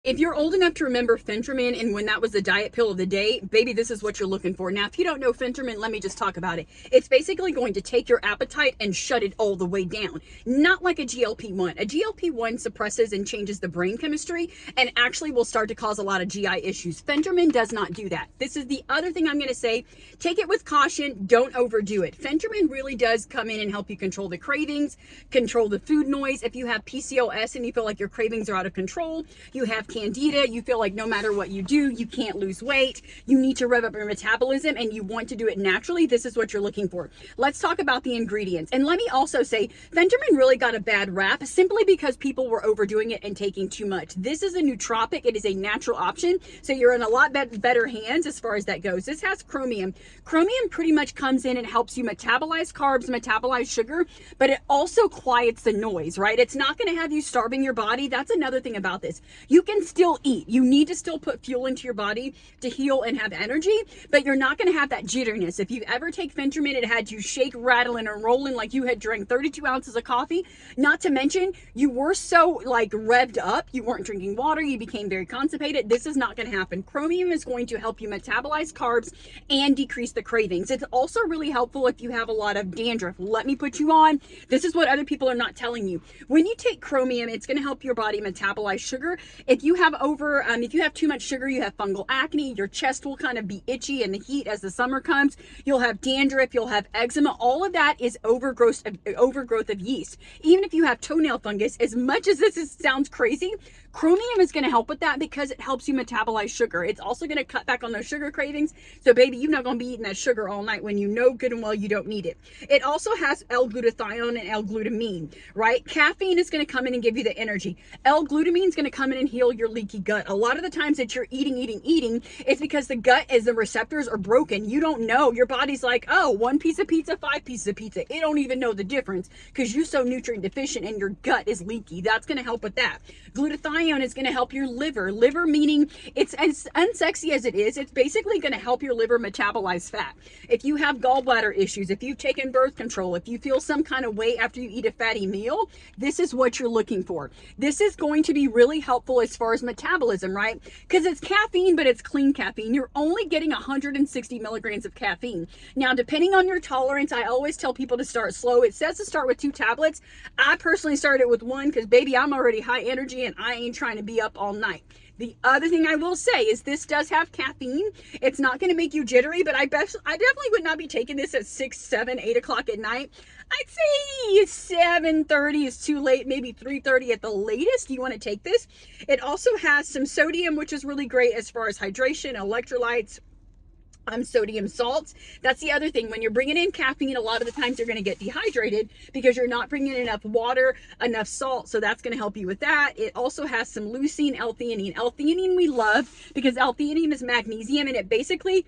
If you're old enough to remember PhenAprin and when that was the diet pill of the day, baby, this is what you're looking for. Now, if you don't know PhenAprin, let me just talk about it. It's basically going to take your appetite and shut it all the way down. Not like a GLP-1. A GLP-1 suppresses and changes the brain chemistry and actually will start to cause a lot of GI issues. PhenAprin does not do that. This is the other thing I'm going to say. Take it with caution. Don't overdo it. PhenAprin really does come in and help you control the cravings, control the food noise. If you have PCOS and you feel like your cravings are out of control, you have candida, you feel like no matter what you do, you can't lose weight, you need to rev up your metabolism and you want to do it naturally, this is what you're looking for. Let's talk about the ingredients. And let me also say, PhenAprin really got a bad rap simply because people were overdoing it and taking too much. This is a nootropic. It is a natural option. So you're in a lot better hands as far as that goes. This has chromium. Chromium pretty much comes in and helps you metabolize carbs, metabolize sugar, but it also quiets the noise, right? It's not going to have you starving your body. That's another thing about this. You can still eat. You need to still put fuel into your body to heal and have energy, but you're not going to have that jitteriness. If you ever take PhenAprin, it had you shake, rattling, and rolling like you had drank 32 ounces of coffee. Not to mention, you were so like revved up, you weren't drinking water, you became very constipated. This is not going to happen. Chromium is going to help you metabolize carbs and decrease the cravings. It's also really helpful if you have a lot of dandruff. Let me put you on. This is what other people are not telling you. When you take chromium, it's going to help your body metabolize sugar. If you have too much sugar, you have fungal acne, your chest will kind of be itchy in the heat as the summer comes. You'll have dandruff, you'll have eczema. All of that is overgrowth of yeast. Even if you have toenail fungus, as much as sounds crazy, chromium is going to help with that because it helps you metabolize sugar. It's also going to cut back on those sugar cravings. So baby, you're not going to be eating that sugar all night when you know good and well you don't need it. It also has L-glutathione and L-glutamine, right? Caffeine is going to come in and give you the energy. L-glutamine is going to come in and heal your leaky gut. A lot of the times that you're eating, it's because the gut is the receptors are broken. You don't know. Your body's like, oh, 1 piece of pizza, 5 pieces of pizza. It don't even know the difference because you're so nutrient deficient and your gut is leaky. That's going to help with that. Glutathione is going to help your liver. Liver meaning it's as unsexy as it is. It's basically going to help your liver metabolize fat. If you have gallbladder issues, if you've taken birth control, if you feel some kind of way after you eat a fatty meal, this is what you're looking for. This is going to be really helpful as far as metabolism, right? Because it's caffeine, but it's clean caffeine. You're only getting 160 milligrams of caffeine. Now, depending on your tolerance, I always tell people to start slow. It says to start with 2 tablets. I personally started with 1 because, baby, I'm already high energy and I ain't trying to be up all night. The other thing I will say is this does have caffeine. It's not going to make you jittery, but I definitely would not be taking this at 6, 7, 8 o'clock at night. I'd say 7:30 is too late, maybe 3:30 at the latest. You want to take this. It also has some sodium, which is really great as far as hydration, electrolytes, sodium salts. That's the other thing. When you're bringing in caffeine, a lot of the times you're going to get dehydrated because you're not bringing in enough water, enough salt. So that's going to help you with that. It also has some leucine, L-theanine. L-theanine we love because L-theanine is magnesium and it basically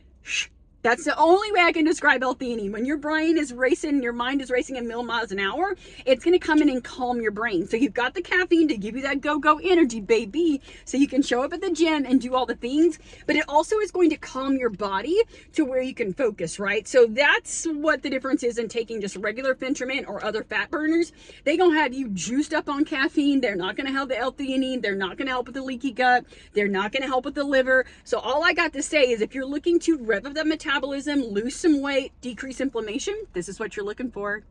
that's the only way I can describe L-theanine. When your brain is racing, your mind is racing a million miles an hour, it's going to come in and calm your brain. So you've got the caffeine to give you that go-go energy, baby, so you can show up at the gym and do all the things. But it also is going to calm your body to where you can focus, right? So that's what the difference is in taking just regular PhenAprin or other fat burners. They going to have you juiced up on caffeine. They're not going to help the L-theanine. They're not going to help with the leaky gut. They're not going to help with the liver. So all I got to say is if you're looking to rev up that metabolism, lose some weight, decrease inflammation, this is what you're looking for.